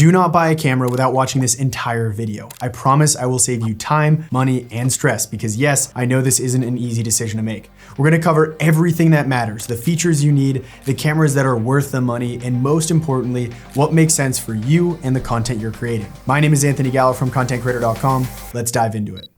Do not buy a camera without watching this entire video. I promise I will save you time, money, and stress because yes, I know this isn't an easy decision to make. We're gonna cover everything that matters, the features you need, the cameras that are worth the money, and most importantly, what makes sense for you and the content you're creating. My name is Anthony Gallo from ContentCreator.com. Let's dive into it.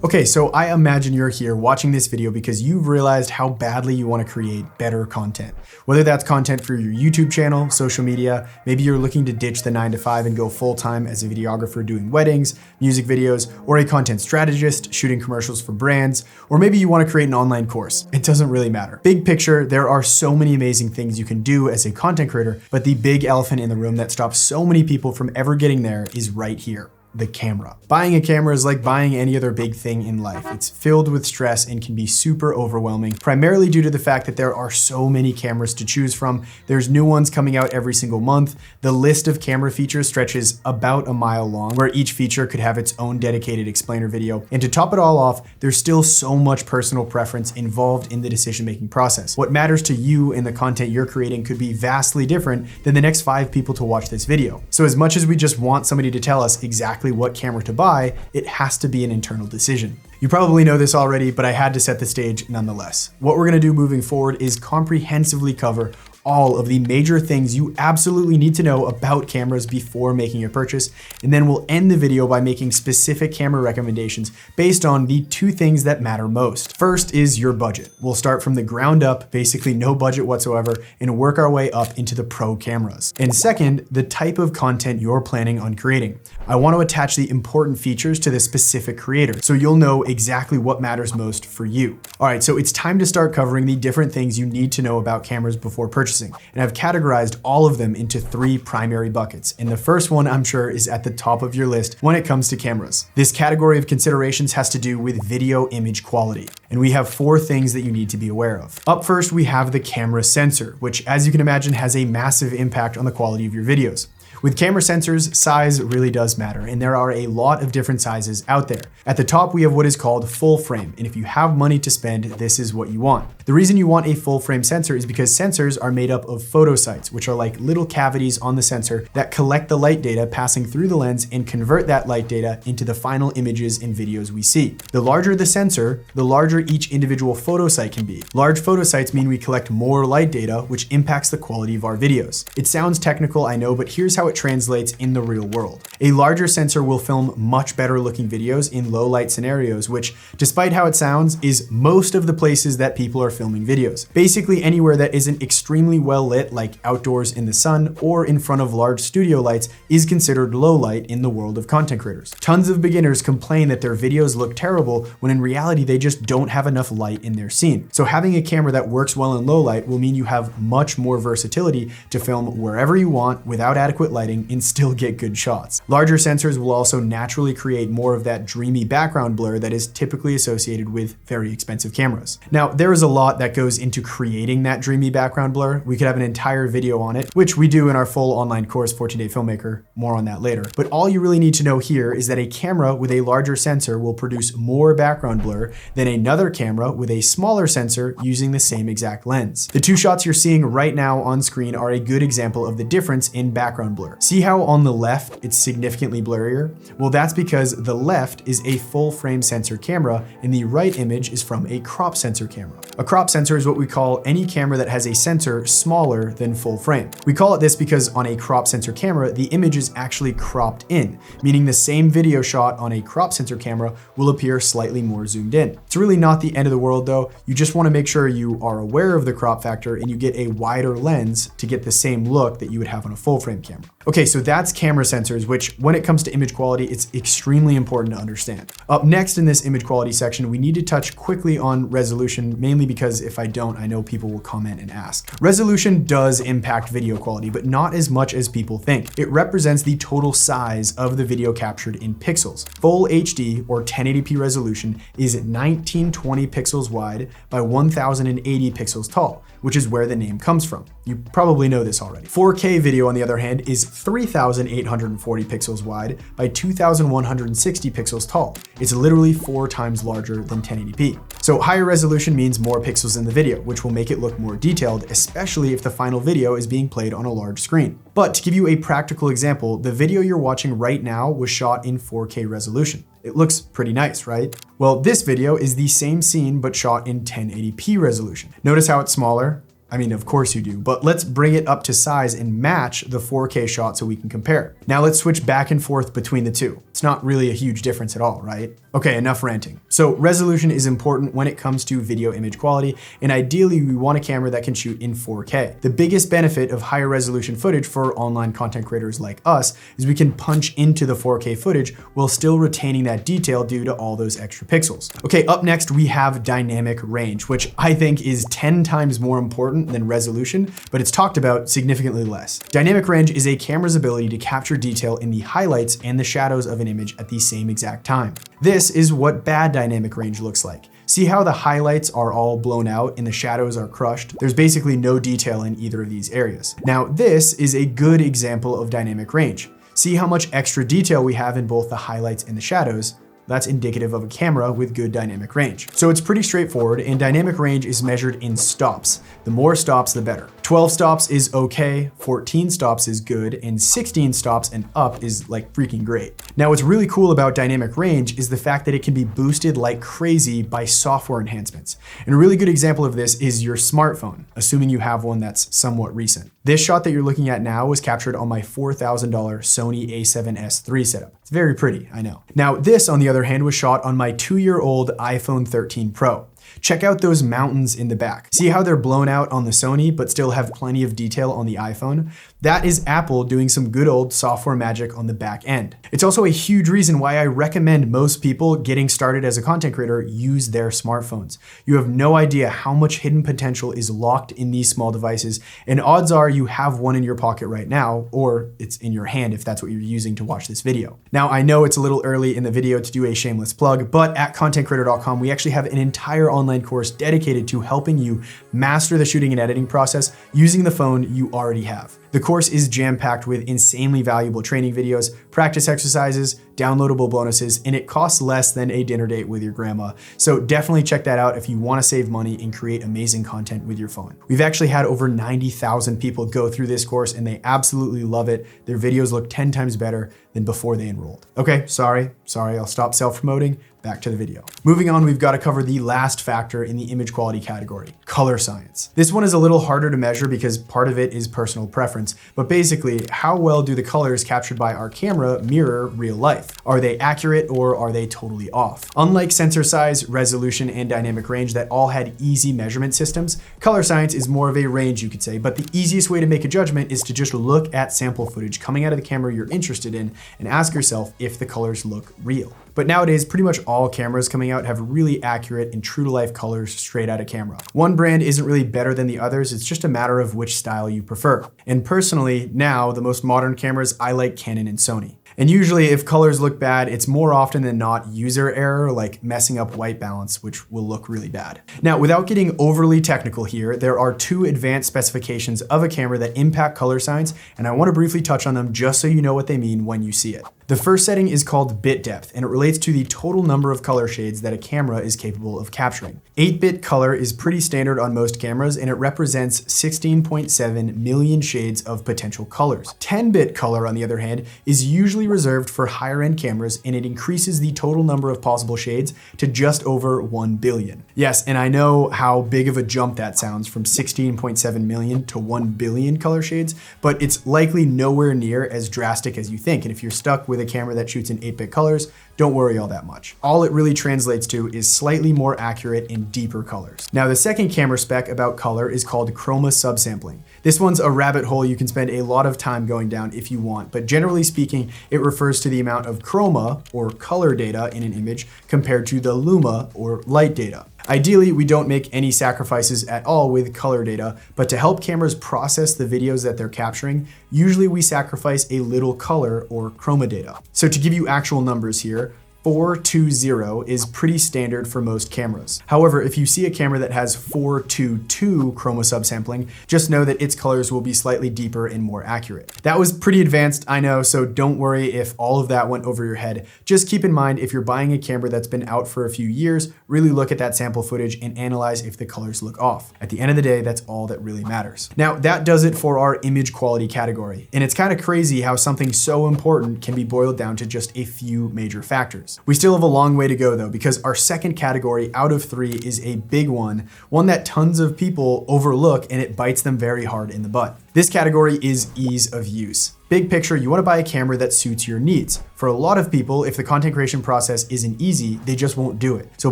Okay, so I imagine you're here watching this video because you've realized how badly you want to create better content. Whether that's content for your YouTube channel, social media, maybe you're looking to ditch the 9-to-5 and go full-time as a videographer doing weddings, music videos, or a content strategist shooting commercials for brands, or maybe you want to create an online course. It doesn't really matter. Big picture, there are so many amazing things you can do as a content creator, but the big elephant in the room that stops so many people from ever getting there is right here. The camera. Buying a camera is like buying any other big thing in life. It's filled with stress and can be super overwhelming, primarily due to the fact that there are so many cameras to choose from. There's new ones coming out every single month. The list of camera features stretches about a mile long, where each feature could have its own dedicated explainer video. And to top it all off, there's still so much personal preference involved in the decision-making process. What matters to you in the content you're creating could be vastly different than the next 5 people to watch this video. So as much as we just want somebody to tell us exactly what camera to buy, it has to be an internal decision. You probably know this already, but I had to set the stage nonetheless. What we're gonna do moving forward is comprehensively cover all of the major things you absolutely need to know about cameras before making a purchase, and then we'll end the video by making specific camera recommendations based on the 2 things that matter most. First is your budget. We'll start from the ground up, basically no budget whatsoever, and work our way up into the pro cameras. And second, the type of content you're planning on creating. I want to attach the important features to the specific creator, so you'll know exactly what matters most for you. All right, so it's time to start covering the different things you need to know about cameras before purchasing. And I've categorized all of them into 3 primary buckets. And the first one, I'm sure, is at the top of your list when it comes to cameras. This category of considerations has to do with video image quality. And we have 4 things that you need to be aware of. Up first, we have the camera sensor, which, as you can imagine, has a massive impact on the quality of your videos. With camera sensors, size really does matter, and there are a lot of different sizes out there. At the top, we have what is called full frame, and if you have money to spend, this is what you want. The reason you want a full frame sensor is because sensors are made up of photosites, which are like little cavities on the sensor that collect the light data passing through the lens and convert that light data into the final images and videos we see. The larger the sensor, the larger each individual photosite can be. Large photosites mean we collect more light data, which impacts the quality of our videos. It sounds technical, I know, but here's how it translates in the real world. A larger sensor will film much better looking videos in low light scenarios, which, despite how it sounds, is most of the places that people are filming videos. Basically anywhere that isn't extremely well lit, like outdoors in the sun or in front of large studio lights, is considered low light in the world of content creators. Tons of beginners complain that their videos look terrible when in reality they just don't have enough light in their scene. So having a camera that works well in low light will mean you have much more versatility to film wherever you want without adequate lighting and still get good shots. Larger sensors will also naturally create more of that dreamy background blur that is typically associated with very expensive cameras. Now, there is a lot that goes into creating that dreamy background blur. We could have an entire video on it, which we do in our full online course, 14-Day Filmmaker. More on that later. But all you really need to know here is that a camera with a larger sensor will produce more background blur than another camera with a smaller sensor using the same exact lens. The 2 shots you're seeing right now on screen are a good example of the difference in background blur. See how on the left it's significantly blurrier? Well, that's because the left is a full frame sensor camera and the right image is from a crop sensor camera. A crop sensor is what we call any camera that has a sensor smaller than full frame. We call it this because on a crop sensor camera, the image is actually cropped in, meaning the same video shot on a crop sensor camera will appear slightly more zoomed in. It's really not the end of the world though. You just want to make sure you are aware of the crop factor and you get a wider lens to get the same look that you would have on a full frame camera. Okay, so that's camera sensors, which when it comes to image quality, it's extremely important to understand. Up next in this image quality section, we need to touch quickly on resolution, mainly because if I don't, I know people will comment and ask. Resolution does impact video quality, but not as much as people think. It represents the total size of the video captured in pixels. Full HD or 1080p resolution is 1920 pixels wide by 1080 pixels tall, which is where the name comes from. You probably know this already. 4K video, on the other hand, is 3,840 pixels wide by 2,160 pixels tall. It's literally 4 times larger than 1080p. So higher resolution means more pixels in the video, which will make it look more detailed, especially if the final video is being played on a large screen. But to give you a practical example, the video you're watching right now was shot in 4K resolution. It looks pretty nice, right? Well, this video is the same scene but shot in 1080p resolution. Notice how it's smaller? I mean, of course you do, but let's bring it up to size and match the 4K shot so we can compare. Now let's switch back and forth between the two. It's not really a huge difference at all, right? Okay, enough ranting. So resolution is important when it comes to video image quality, and ideally we want a camera that can shoot in 4K. The biggest benefit of higher resolution footage for online content creators like us is we can punch into the 4K footage while still retaining that detail due to all those extra pixels. Okay, up next we have dynamic range, which I think is 10 times more important than resolution, but it's talked about significantly less. Dynamic range is a camera's ability to capture detail in the highlights and the shadows of an image at the same exact time. This is what bad dynamic range looks like. See how the highlights are all blown out and the shadows are crushed? There's basically no detail in either of these areas. Now, this is a good example of dynamic range. See how much extra detail we have in both the highlights and the shadows? That's indicative of a camera with good dynamic range. So it's pretty straightforward, and dynamic range is measured in stops. The more stops, the better. 12 stops is okay, 14 stops is good, and 16 stops and up is like freaking great. Now, what's really cool about dynamic range is the fact that it can be boosted like crazy by software enhancements. And a really good example of this is your smartphone, assuming you have one that's somewhat recent. This shot that you're looking at now was captured on my $4,000 Sony a7S III setup. It's very pretty, I know. Now, this, on the other hand, was shot on my 2-year-old iPhone 13 Pro. Check out those mountains in the back. See how they're blown out on the Sony, but still have plenty of detail on the iPhone? That is Apple doing some good old software magic on the back end. It's also a huge reason why I recommend most people getting started as a content creator use their smartphones. You have no idea how much hidden potential is locked in these small devices, and odds are you have one in your pocket right now, or it's in your hand if that's what you're using to watch this video. Now, I know it's a little early in the video to do a shameless plug, but at contentcreator.com, we actually have an entire online course dedicated to helping you master the shooting and editing process using the phone you already have. The course is jam-packed with insanely valuable training videos, practice exercises, downloadable bonuses, and it costs less than a dinner date with your grandma. So definitely check that out if you want to save money and create amazing content with your phone. We've actually had over 90,000 people go through this course and they absolutely love it. Their videos look 10 times better than before they enrolled. Okay, sorry, I'll stop self-promoting. Back to the video. Moving on, we've got to cover the last factor in the image quality category, color science. This one is a little harder to measure because part of it is personal preference, but basically, how well do the colors captured by our camera mirror real life? Are they accurate or are they totally off? Unlike sensor size, resolution, and dynamic range that all had easy measurement systems, color science is more of a range, you could say, but the easiest way to make a judgment is to just look at sample footage coming out of the camera you're interested in and ask yourself if the colors look real. But nowadays, pretty much all cameras coming out have really accurate and true to life colors straight out of camera. One brand isn't really better than the others, it's just a matter of which style you prefer. And personally, now, the most modern cameras, I like Canon and Sony. And usually if colors look bad, it's more often than not user error, like messing up white balance, which will look really bad. Now, without getting overly technical here, there are 2 advanced specifications of a camera that impact color science, and I want to briefly touch on them just so you know what they mean when you see it. The first setting is called bit depth, and it relates to the total number of color shades that a camera is capable of capturing. 8-bit color is pretty standard on most cameras, and it represents 16.7 million shades of potential colors. 10-bit color, on the other hand, is usually reserved for higher-end cameras, and it increases the total number of possible shades to just over 1 billion. Yes, and I know how big of a jump that sounds from 16.7 million to 1 billion color shades, but it's likely nowhere near as drastic as you think, and if you're stuck with a camera that shoots in 8-bit colors, don't worry all that much. All it really translates to is slightly more accurate and deeper colors. Now, the second camera spec about color is called chroma subsampling. This one's a rabbit hole you can spend a lot of time going down if you want, but generally speaking, it refers to the amount of chroma, or color data in an image, compared to the luma, or light data. Ideally, we don't make any sacrifices at all with color data, but to help cameras process the videos that they're capturing, usually we sacrifice a little color or chroma data. So to give you actual numbers here, 420 is pretty standard for most cameras. However, if you see a camera that has 422 chroma subsampling, just know that its colors will be slightly deeper and more accurate. That was pretty advanced, I know, so don't worry if all of that went over your head. Just keep in mind, if you're buying a camera that's been out for a few years, really look at that sample footage and analyze if the colors look off. At the end of the day, that's all that really matters. Now, that does it for our image quality category. And it's kind of crazy how something so important can be boiled down to just a few major factors. We still have a long way to go though, because our second category out of 3 is a big one that tons of people overlook, and it bites them very hard in the butt. This category is ease of use. Big picture, you want to buy a camera that suits your needs. For a lot of people, if the content creation process isn't easy, they just won't do it. So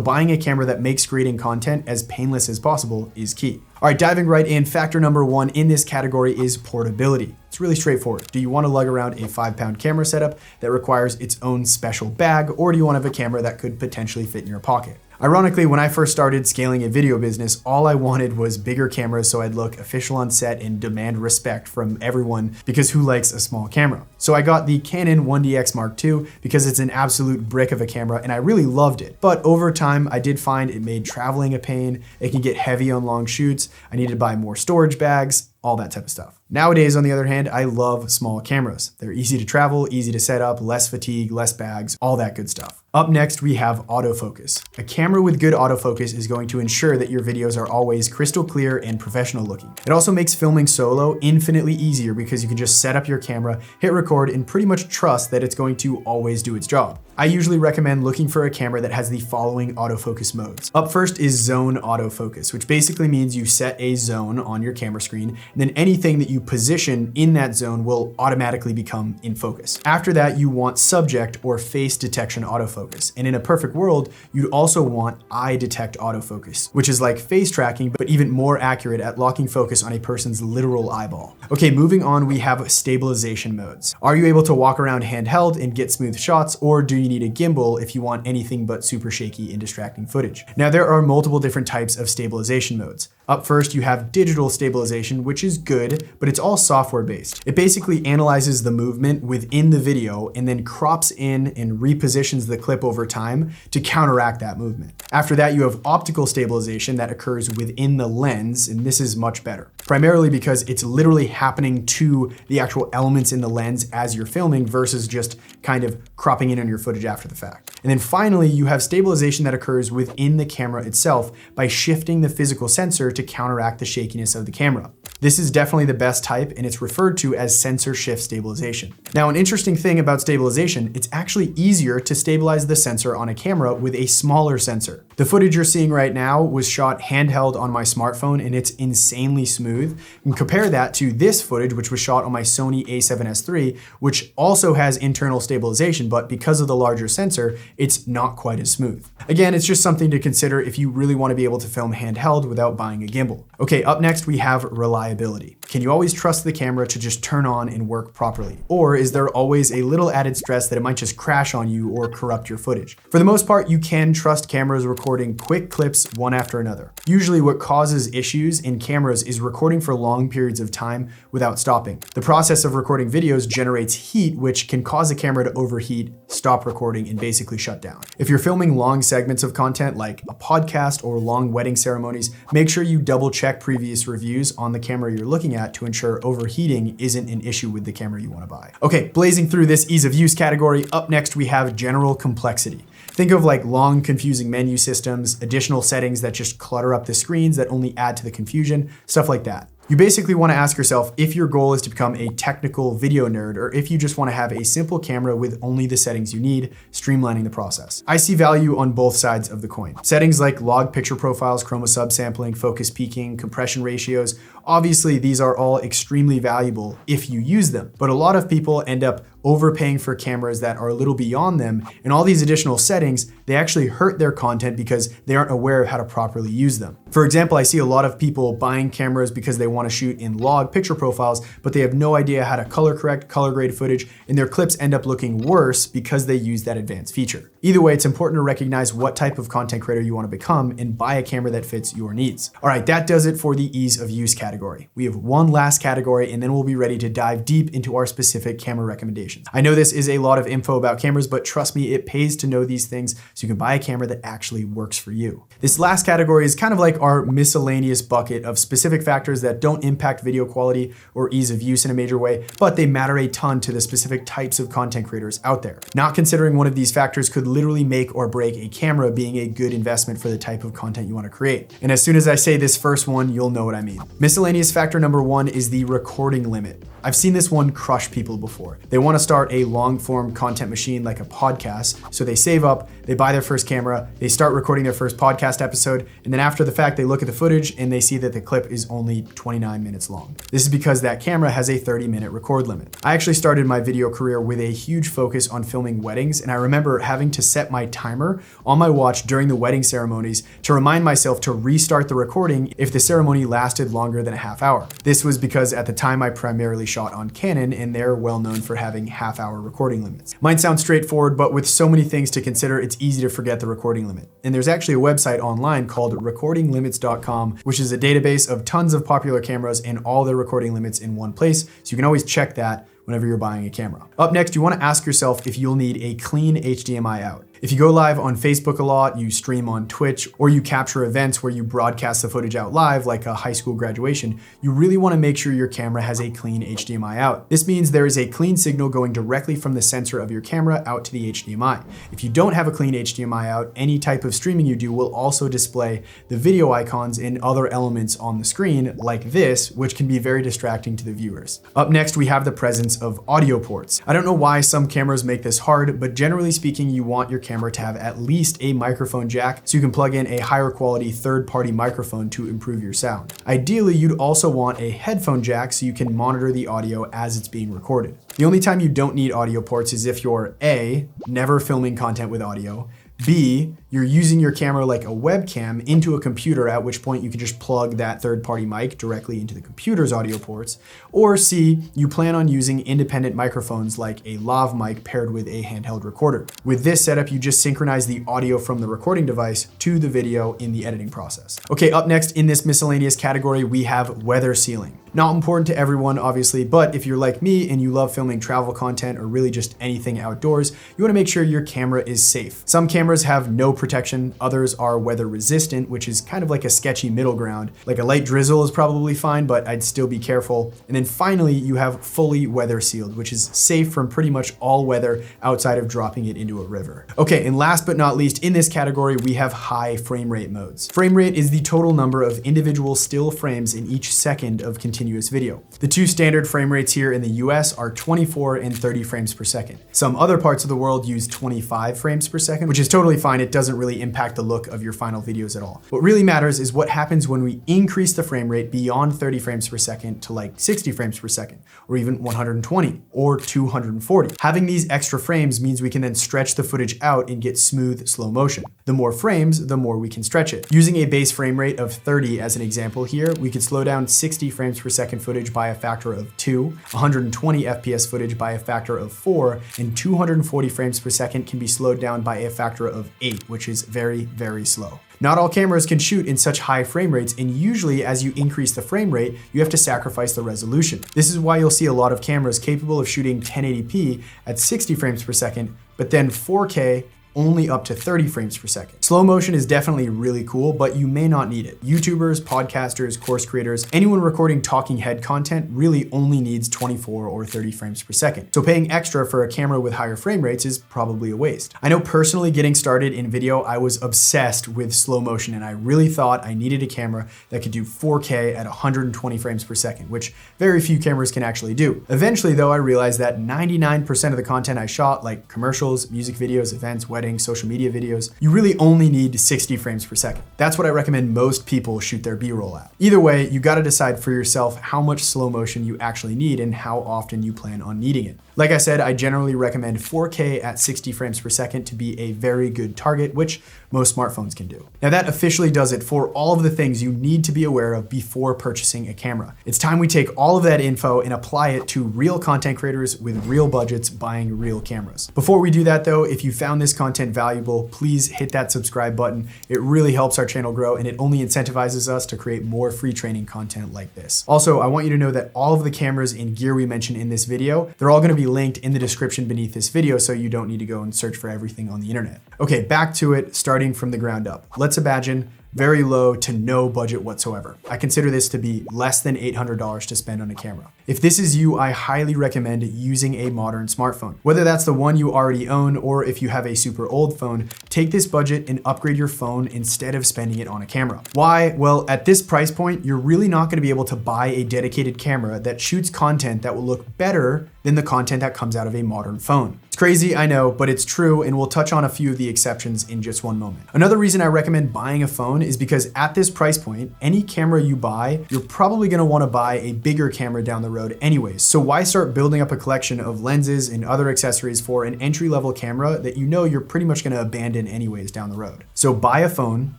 buying a camera that makes creating content as painless as possible is key. All right, diving right in, factor number 1 in this category is portability. It's really straightforward. Do you want to lug around a 5-pound camera setup that requires its own special bag, or do you want to have a camera that could potentially fit in your pocket? Ironically, when I first started scaling a video business, all I wanted was bigger cameras so I'd look official on set and demand respect from everyone, because who likes a small camera? So I got the Canon 1DX Mark II because it's an absolute brick of a camera and I really loved it. But over time, I did find it made traveling a pain. It can get heavy on long shoots. I needed to buy more storage bags, all that type of stuff. Nowadays, on the other hand, I love small cameras. They're easy to travel, easy to set up, less fatigue, less bags, all that good stuff. Up next, we have autofocus. A camera with good autofocus is going to ensure that your videos are always crystal clear and professional looking. It also makes filming solo infinitely easier because you can just set up your camera, hit record, and pretty much trust that it's going to always do its job. I usually recommend looking for a camera that has the following autofocus modes. Up first is zone autofocus, which basically means you set a zone on your camera screen, and then anything that you position in that zone will automatically become in focus. After that, you want subject or face detection autofocus. And in a perfect world, you'd also want eye detect autofocus, which is like face tracking, but even more accurate at locking focus on a person's literal eyeball. Okay, moving on, we have stabilization modes. Are you able to walk around handheld and get smooth shots, or do you need a gimbal if you want anything but super shaky and distracting footage? Now, there are multiple different types of stabilization modes. Up first, you have digital stabilization, which is good, but it's all software based. It basically analyzes the movement within the video and then crops in and repositions the clip over time to counteract that movement. After that, you have optical stabilization that occurs within the lens, and this is much better, primarily because it's literally happening to the actual elements in the lens as you're filming versus just kind of cropping in on your footage after the fact. And then finally, you have stabilization that occurs within the camera itself by shifting the physical sensor to counteract the shakiness of the camera. This is definitely the best type, and it's referred to as sensor shift stabilization. Now, an interesting thing about stabilization, it's actually easier to stabilize the sensor on a camera with a smaller sensor. The footage you're seeing right now was shot handheld on my smartphone, and it's insanely smooth. And compare that to this footage, which was shot on my Sony a7S III, which also has internal stabilization, but because of the larger sensor, it's not quite as smooth. Again, it's just something to consider if you really want to be able to film handheld without buying a gimbal. Okay, up next we have reliability. Can you always trust the camera to just turn on and work properly? Or is there always a little added stress that it might just crash on you or corrupt your footage? For the most part, you can trust cameras recording quick clips one after another. Usually what causes issues in cameras is recording for long periods of time without stopping. The process of recording videos generates heat, which can cause a camera to overheat, stop recording, and basically shut down. If you're filming long segments of content like a podcast or long wedding ceremonies, make sure you double check previous reviews on the camera you're looking at to ensure overheating isn't an issue with the camera you want to buy. Okay, blazing through this ease of use category, up next we have general complexity. Think of like long, confusing menu systems, additional settings that just clutter up the screens that only add to the confusion, stuff like that. You basically want to ask yourself if your goal is to become a technical video nerd or if you just want to have a simple camera with only the settings you need, streamlining the process. I see value on both sides of the coin. Settings like log picture profiles, chroma subsampling, focus peaking, compression ratios, obviously these are all extremely valuable if you use them, but a lot of people end up overpaying for cameras that are a little beyond them, and all these additional settings, they actually hurt their content because they aren't aware of how to properly use them. For example, I see a lot of people buying cameras because they want to shoot in log picture profiles, but they have no idea how to color correct, color grade footage, and their clips end up looking worse because they use that advanced feature. Either way, it's important to recognize what type of content creator you want to become and buy a camera that fits your needs. All right, that does it for the ease of use category. category. We have one last category, and then we'll be ready to dive deep into our specific camera recommendations. I know this is a lot of info about cameras, but trust me, it pays to know these things so you can buy a camera that actually works for you. This last category is kind of like our miscellaneous bucket of specific factors that don't impact video quality or ease of use in a major way, but they matter a ton to the specific types of content creators out there. Not considering one of these factors could literally make or break a camera being a good investment for the type of content you want to create. And as soon as I say this first one, you'll know what I mean. Miscellaneous factor number one is the recording limit. I've seen this one crush people before. They want to start a long form content machine like a podcast. So they save up, they buy their first camera, they start recording their first podcast episode, and then after the fact, they look at the footage and they see that the clip is only 29 minutes long. This is because that camera has a 30-minute record limit. I actually started my video career with a huge focus on filming weddings, and I remember having to set my timer on my watch during the wedding ceremonies to remind myself to restart the recording if the ceremony lasted longer than a half hour. This was because at the time I primarily shot on Canon, and they're well known for having half-hour recording limits. Might sound straightforward, but with so many things to consider, it's easy to forget the recording limit. And there's actually a website online called recordinglimits.com, which is a database of tons of popular cameras and all their recording limits in one place, so you can always check that whenever you're buying a camera. Up next, you want to ask yourself if you'll need a clean HDMI out. If you go live on Facebook a lot, you stream on Twitch, or you capture events where you broadcast the footage out live, like a high school graduation, you really want to make sure your camera has a clean HDMI out. This means there is a clean signal going directly from the sensor of your camera out to the HDMI. If you don't have a clean HDMI out, any type of streaming you do will also display the video icons and other elements on the screen like this, which can be very distracting to the viewers. Up next, we have the presence of audio ports. I don't know why some cameras make this hard, but generally speaking, you want your camera to have at least a microphone jack so you can plug in a higher quality third-party microphone to improve your sound. Ideally, you'd also want a headphone jack so you can monitor the audio as it's being recorded. The only time you don't need audio ports is if you're A, never filming content with audio, B, you're using your camera like a webcam into a computer, at which point you can just plug that third-party mic directly into the computer's audio ports, or C, you plan on using independent microphones like a lav mic paired with a handheld recorder. With this setup, you just synchronize the audio from the recording device to the video in the editing process. Okay, up next in this miscellaneous category, we have weather sealing. Not important to everyone, obviously, but if you're like me and you love filming travel content or really just anything outdoors, you want to make sure your camera is safe. Some cameras have no protection, others are weather resistant, which is kind of like a sketchy middle ground. Like a light drizzle is probably fine, but I'd still be careful. And then finally, you have fully weather sealed, which is safe from pretty much all weather outside of dropping it into a river. Okay, and last but not least, in this category, we have high frame rate modes. Frame rate is the total number of individual still frames in each second of continuous video. The two standard frame rates here in the US are 24 and 30 frames per second. Some other parts of the world use 25 frames per second, which is totally fine. It doesn't really impact the look of your final videos at all. What really matters is what happens when we increase the frame rate beyond 30 frames per second to like 60 frames per second, or even 120 or 240. Having these extra frames means we can then stretch the footage out and get smooth slow motion. The more frames, the more we can stretch it. Using a base frame rate of 30 as an example here, we could slow down 60 frames per second footage by a factor of 2, 120 FPS footage by a factor of 4, and 240 frames per second can be slowed down by a factor of 8, which is very, very slow. Not all cameras can shoot in such high frame rates, and usually as you increase the frame rate, you have to sacrifice the resolution. This is why you'll see a lot of cameras capable of shooting 1080p at 60 frames per second, but then 4K only up to 30 frames per second. Slow motion is definitely really cool, but you may not need it. YouTubers, podcasters, course creators, anyone recording talking head content really only needs 24 or 30 frames per second. So paying extra for a camera with higher frame rates is probably a waste. I know personally getting started in video, I was obsessed with slow motion, and I really thought I needed a camera that could do 4K at 120 frames per second, which very few cameras can actually do. Eventually though, I realized that 99% of the content I shot, like commercials, music videos, events, weddings, social media videos, you really only need 60 frames per second. That's what I recommend most people shoot their B-roll at. Either way, you gotta decide for yourself how much slow motion you actually need and how often you plan on needing it. Like I said, I generally recommend 4K at 60 frames per second to be a very good target, which most smartphones can do. Now that officially does it for all of the things you need to be aware of before purchasing a camera. It's time we take all of that info and apply it to real content creators with real budgets buying real cameras. Before we do that though, if you found this content content valuable, please hit that subscribe button. It really helps our channel grow and it only incentivizes us to create more free training content like this. Also, I want you to know that all of the cameras and gear we mentioned in this video, they're all gonna be linked in the description beneath this video, so you don't need to go and search for everything on the internet. Okay, back to it, starting from the ground up. Let's imagine very low to no budget whatsoever. I consider this to be less than $800 to spend on a camera. If this is you, I highly recommend using a modern smartphone. Whether that's the one you already own or if you have a super old phone, take this budget and upgrade your phone instead of spending it on a camera. Why? Well, at this price point, you're really not gonna be able to buy a dedicated camera that shoots content that will look better than the content that comes out of a modern phone. It's crazy, I know, but it's true, and we'll touch on a few of the exceptions in just one moment. Another reason I recommend buying a phone is because at this price point, any camera you buy, you're probably gonna wanna buy a bigger camera down the road anyways. So why start building up a collection of lenses and other accessories for an entry-level camera that you know you're pretty much gonna abandon anyways down the road? So buy a phone,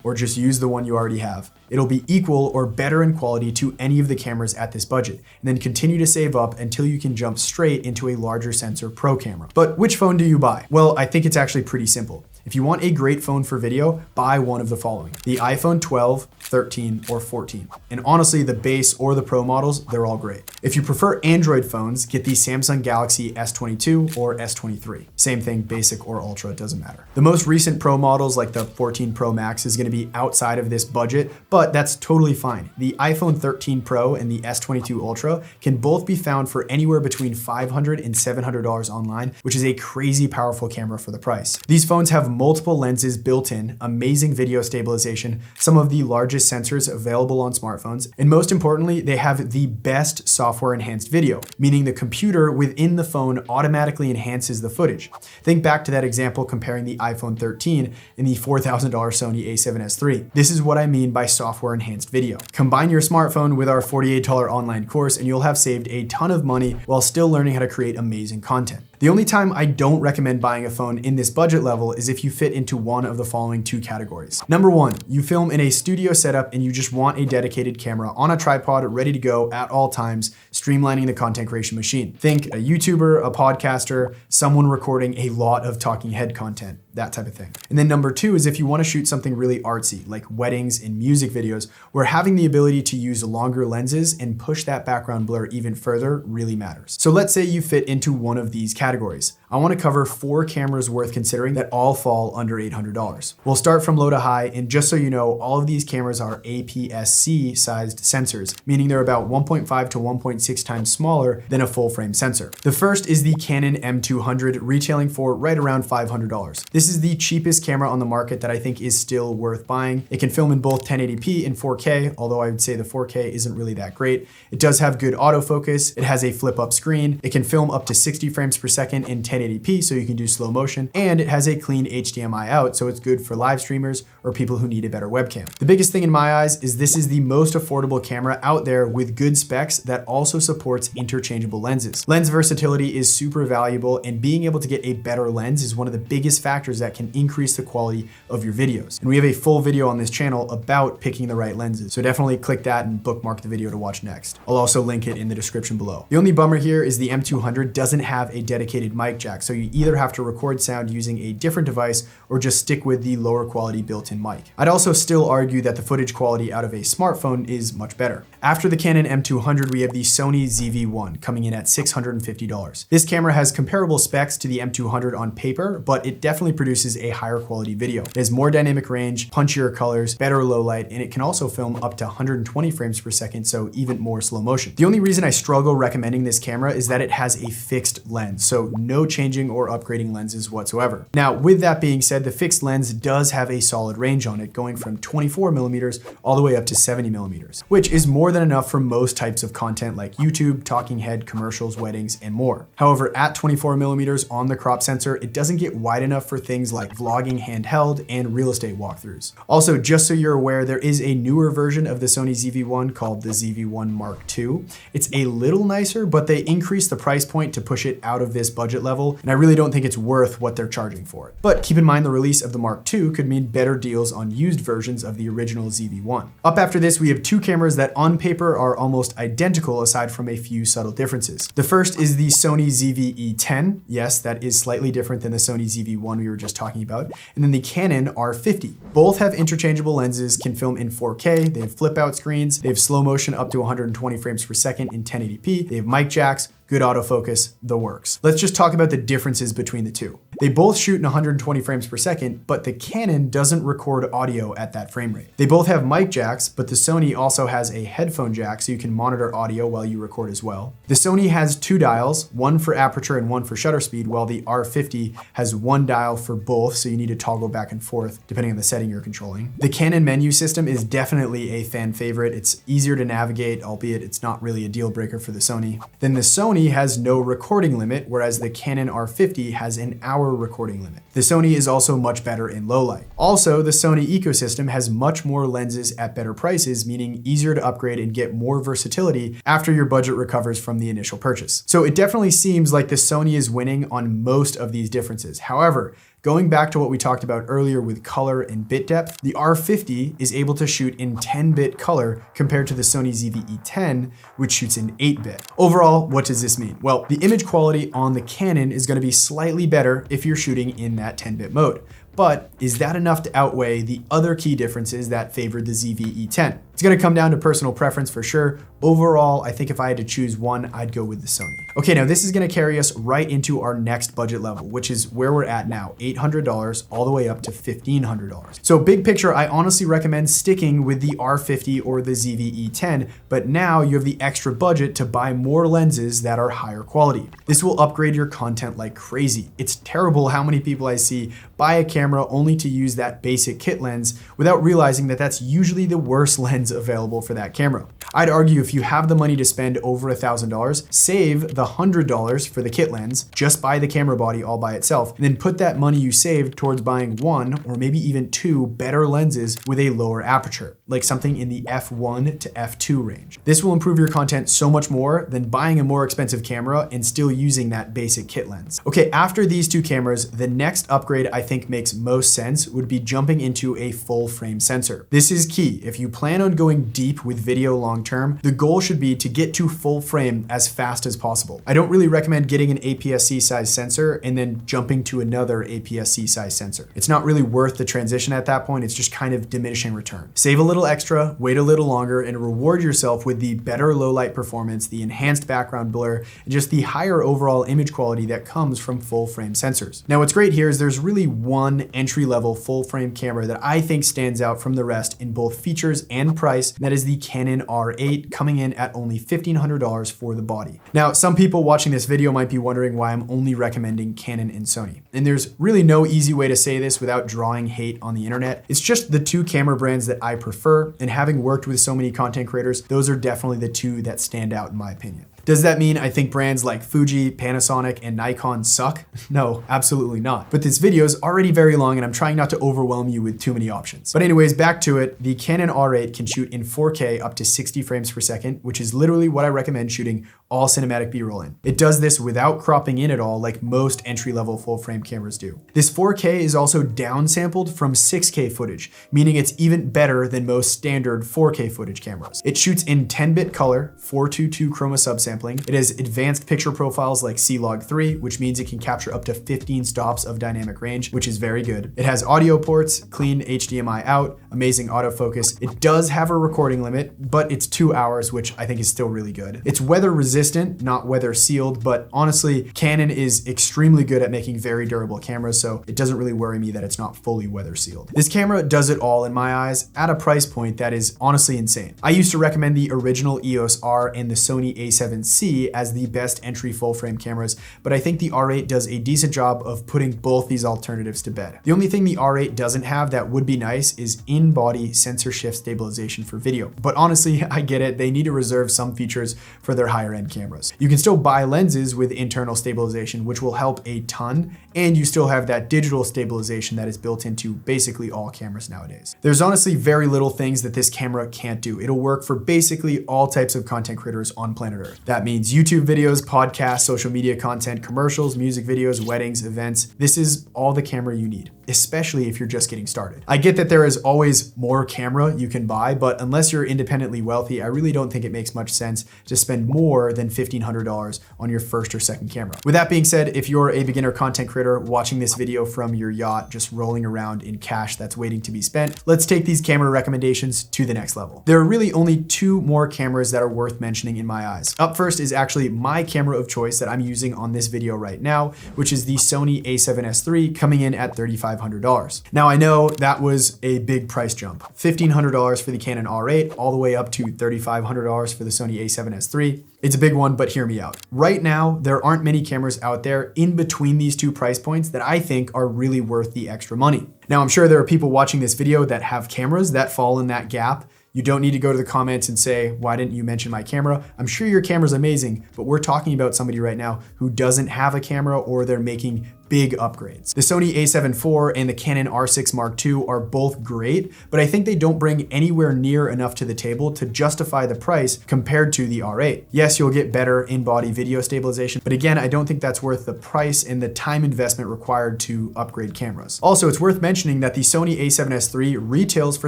or just use the one you already have. It'll be equal or better in quality to any of the cameras at this budget, and then continue to save up until you can jump straight into a larger sensor pro camera. But which phone do you buy? Well, I think it's actually pretty simple. If you want a great phone for video, buy one of the following: the iPhone 12, 13, or 14. And honestly, the base or the Pro models, they're all great. If you prefer Android phones, get the Samsung Galaxy S22 or S23. Same thing, basic or ultra, it doesn't matter. The most recent Pro models, like the 14 Pro Max, is gonna be outside of this budget, but that's totally fine. The iPhone 13 Pro and the S22 Ultra can both be found for anywhere between $500 and $700 online, which is a crazy powerful camera for the price. These phones have multiple lenses built in, amazing video stabilization, some of the largest sensors available on smartphones, and most importantly, they have the best software enhanced video, meaning the computer within the phone automatically enhances the footage. Think back to that example comparing the iPhone 13 and the $4,000 Sony a7S III. This is what I mean by software enhanced video. Combine your smartphone with our $48 online course and you'll have saved a ton of money while still learning how to create amazing content. The only time I don't recommend buying a phone in this budget level is if you fit into one of the following two categories. Number one, you film in a studio setup and you just want a dedicated camera on a tripod ready to go at all times, streamlining the content creation machine. Think a YouTuber, a podcaster, someone recording a lot of talking head content, that type of thing. And then number two is if you want to shoot something really artsy, like weddings and music videos, where having the ability to use longer lenses and push that background blur even further really matters. So let's say you fit into one of these categories. I want to cover 4 cameras worth considering that all fall under $800. We'll start from low to high, and just so you know, all of these cameras are APS-C sized sensors, meaning they're about 1.5 to 1.6 times smaller than a full frame sensor. The first is the Canon M200, retailing for right around $500. This is the cheapest camera on the market that I think is still worth buying. It can film in both 1080p and 4K, although I would say the 4K isn't really that great. It does have good autofocus, it has a flip up screen, it can film up to 60 frames per second in 1080p, so you can do slow motion, and it has a clean HDMI out, so it's good for live streamers or people who need a better webcam. The biggest thing in my eyes is this is the most affordable camera out there with good specs that also supports interchangeable lenses. Lens versatility is super valuable, and being able to get a better lens is one of the biggest factors that can increase the quality of your videos. And we have a full video on this channel about picking the right lenses, so definitely click that and bookmark the video to watch next. I'll also link it in the description below. The only bummer here is the M200 doesn't have a dedicated mic jack, so you either have to record sound using a different device or just stick with the lower quality built-in mic. I'd also still argue that the footage quality out of a smartphone is much better. After the Canon M200, we have the Sony ZV-1 coming in at $650. This camera has comparable specs to the M200 on paper, but it definitely produces a higher quality video. It has more dynamic range, punchier colors, better low light, and it can also film up to 120 frames per second, so even more slow motion. The only reason I struggle recommending this camera is that it has a fixed lens, so no changing or upgrading lenses whatsoever. Now, with that being said, the fixed lens does have a solid range on it, going from 24 millimeters all the way up to 70 millimeters, which is more than enough for most types of content like YouTube, talking head, commercials, weddings, and more. However, at 24 millimeters on the crop sensor, it doesn't get wide enough for things like vlogging handheld and real estate walkthroughs. Also, just so you're aware, there is a newer version of the Sony ZV-1 called the ZV-1 Mark II. It's a little nicer, but they increased the price point to push it out of this budget level, and I really don't think it's worth what they're charging for it. But keep in mind, the release of the Mark II could mean better deals deals on used versions of the original ZV-1. Up after this, we have two cameras that on paper are almost identical aside from a few subtle differences. The first is the Sony ZV-E10. Yes, that is slightly different than the Sony ZV-1 we were just talking about. And then the Canon R50. Both have interchangeable lenses, can film in 4K, they have flip out screens, they have slow motion up to 120 frames per second in 1080p, they have mic jacks, good autofocus, the works. Let's just talk about the differences between the two. They both shoot in 120 frames per second, but the Canon doesn't record audio at that frame rate. They both have mic jacks, but the Sony also has a headphone jack so you can monitor audio while you record as well. The Sony has two dials, one for aperture and one for shutter speed, while the R50 has one dial for both, so you need to toggle back and forth depending on the setting you're controlling. The Canon menu system is definitely a fan favorite. It's easier to navigate, albeit it's not really a deal breaker for the Sony. Then the Sony has no recording limit, whereas the Canon R50 has an hour recording limit. The Sony is also much better in low light. Also, the Sony ecosystem has much more lenses at better prices, meaning easier to upgrade and get more versatility after your budget recovers from the initial purchase. So it definitely seems like the Sony is winning on most of these differences. However, going back to what we talked about earlier with color and bit depth, the R50 is able to shoot in 10-bit color compared to the Sony ZV-E10, which shoots in 8-bit. Overall, what does this mean? Well, the image quality on the Canon is going to be slightly better if you're shooting in that 10-bit mode. But is that enough to outweigh the other key differences that favored the ZV-E10? It's gonna come down to personal preference for sure. Overall, I think if I had to choose one, I'd go with the Sony. Okay, now this is gonna carry us right into our next budget level, which is where we're at now, $800 all the way up to $1,500. So big picture, I honestly recommend sticking with the R50 or the ZV-E10, but now you have the extra budget to buy more lenses that are higher quality. This will upgrade your content like crazy. It's terrible how many people I see buy a camera only to use that basic kit lens without realizing that that's usually the worst lens available for that camera. I'd argue if you have the money to spend over $1,000, save the $100 for the kit lens, just buy the camera body all by itself, and then put that money you saved towards buying one or maybe even two better lenses with a lower aperture, like something in the f1 to f2 range. This will improve your content so much more than buying a more expensive camera and still using that basic kit lens. Okay, after these two cameras, the next upgrade I think makes most sense would be jumping into a full frame sensor. This is key. If you plan on going deep with video long term, the goal should be to get to full frame as fast as possible. I don't really recommend getting an APS-C size sensor and then jumping to another APS-C size sensor. It's not really worth the transition at that point. It's just kind of diminishing return. Save a little extra, wait a little longer, and reward yourself with the better low light performance, the enhanced background blur, and just the higher overall image quality that comes from full frame sensors. Now what's great here is there's really one entry-level full frame camera that I think stands out from the rest in both features and price. That is the Canon R8, coming in at only $1,500 for the body. Now, some people watching this video might be wondering why I'm only recommending Canon and Sony. And there's really no easy way to say this without drawing hate on the internet. It's just the two camera brands that I prefer, and having worked with so many content creators, those are definitely the two that stand out in my opinion. Does that mean I think brands like Fuji, Panasonic, and Nikon suck? No, absolutely not. But this video is already very long and I'm trying not to overwhelm you with too many options. But anyways, back to it. The Canon R8 can shoot in 4K up to 60 frames per second, which is literally what I recommend shooting all cinematic B-roll in. It does this without cropping in at all like most entry-level full-frame cameras do. This 4K is also downsampled from 6K footage, meaning it's even better than most standard 4K footage cameras. It shoots in 10-bit color, 422 chroma subsampling. It has advanced picture profiles like C-Log3, which means it can capture up to 15 stops of dynamic range, which is very good. It has audio ports, clean HDMI out, amazing autofocus. It does have a recording limit, but it's 2 hours, which I think is still really good. It's weather resistant, not weather sealed, but honestly, Canon is extremely good at making very durable cameras, so it doesn't really worry me that it's not fully weather sealed. This camera does it all in my eyes at a price point that is honestly insane. I used to recommend the original EOS R and the Sony A7C as the best entry full frame cameras, but I think the R8 does a decent job of putting both these alternatives to bed. The only thing the R8 doesn't have that would be nice is in-body sensor shift stabilization for video. But honestly, I get it, they need to reserve some features for their higher end cameras. You can still buy lenses with internal stabilization, which will help a ton, and you still have that digital stabilization that is built into basically all cameras nowadays. There's honestly very little things that this camera can't do. It'll work for basically all types of content creators on planet Earth. That means YouTube videos, podcasts, social media content, commercials, music videos, weddings, events. This is all the camera you need. especially if you're just getting started. I get that there is always more camera you can buy, but unless you're independently wealthy, I really don't think it makes much sense to spend more than $1,500 on your first or second camera. With that being said, if you're a beginner content creator watching this video from your yacht, just rolling around in cash that's waiting to be spent, let's take these camera recommendations to the next level. There are really only two more cameras that are worth mentioning in my eyes. Up first is actually my camera of choice that I'm using on this video right now, which is the Sony a7S III, coming in at $3,500. Now I know that was a big price jump. $1,500 for the Canon R8, all the way up to $3,500 for the Sony a7S III. It's a big one, but hear me out. Right now, there aren't many cameras out there in between these two price points that I think are really worth the extra money. Now, I'm sure there are people watching this video that have cameras that fall in that gap. You don't need to go to the comments and say, why didn't you mention my camera? I'm sure your camera's amazing, but we're talking about somebody right now who doesn't have a camera or they're making big upgrades. The Sony a7 IV and the Canon R6 Mark II are both great, but I think they don't bring anywhere near enough to the table to justify the price compared to the R8. Yes, you'll get better in-body video stabilization, but again, I don't think that's worth the price and the time investment required to upgrade cameras. Also, it's worth mentioning that the Sony a7S III retails for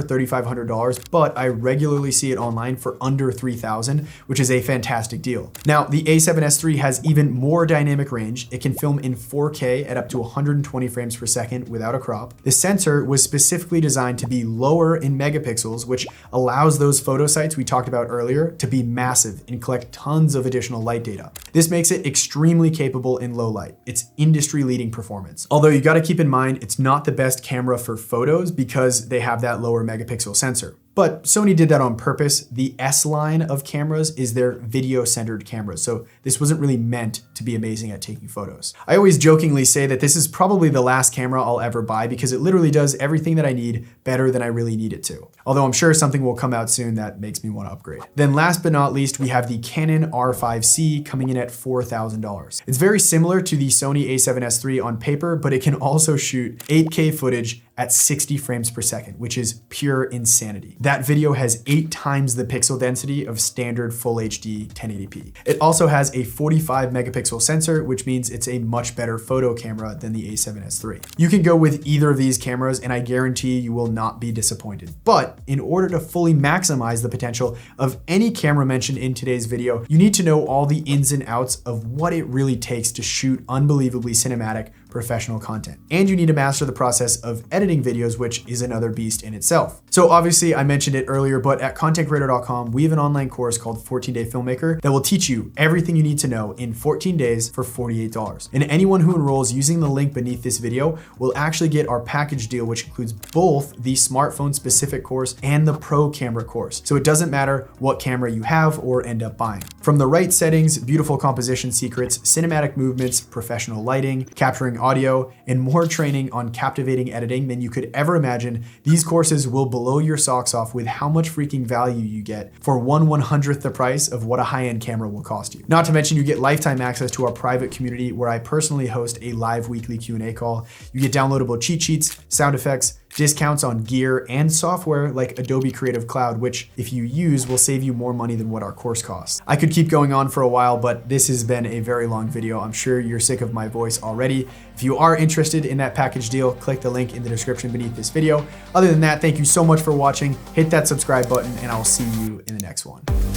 $3,500, but I regularly see it online for under $3,000, which is a fantastic deal. Now, the a7S III has even more dynamic range. It can film in 4K at up to 120 frames per second without a crop. The sensor was specifically designed to be lower in megapixels, which allows those photo sites we talked about earlier to be massive and collect tons of additional light data. This makes it extremely capable in low light. It's industry-leading performance. Although you gotta keep in mind, it's not the best camera for photos because they have that lower megapixel sensor. But Sony did that on purpose. The S line of cameras is their video-centered cameras, so this wasn't really meant to be amazing at taking photos. I always jokingly say that this is probably the last camera I'll ever buy because it literally does everything that I need better than I really need it to. Although I'm sure something will come out soon that makes me want to upgrade. Then last but not least, we have the Canon R5C coming in at $4,000. It's very similar to the Sony a7S III on paper, but it can also shoot 8K footage at 60 frames per second, which is pure insanity. That video has 8 times the pixel density of standard full HD 1080p. It also has a 45 megapixel sensor, which means it's a much better photo camera than the a7S III. You can go with either of these cameras and I guarantee you will not be disappointed. But in order to fully maximize the potential of any camera mentioned in today's video, you need to know all the ins and outs of what it really takes to shoot unbelievably cinematic professional content. And you need to master the process of editing videos, which is another beast in itself. So obviously I mentioned it earlier, but at contentcreator.com, we have an online course called 14-Day Filmmaker that will teach you everything you need to know in 14 days for $48. And anyone who enrolls using the link beneath this video will actually get our package deal, which includes both the smartphone specific course and the pro camera course. So it doesn't matter what camera you have or end up buying. From the right settings, beautiful composition secrets, cinematic movements, professional lighting, capturing audio, and more training on captivating editing than you could ever imagine, these courses will blow your socks off with how much freaking value you get for 1/100th the price of what a high-end camera will cost you. Not to mention you get lifetime access to our private community where I personally host a live weekly Q&A call. You get downloadable cheat sheets, sound effects, discounts on gear and software like Adobe Creative Cloud, which if you use will save you more money than what our course costs. I could keep going on for a while, but this has been a very long video. I'm sure you're sick of my voice already. If you are interested in that package deal, click the link in the description beneath this video. Other than that, thank you so much for watching. Hit that subscribe button and I'll see you in the next one.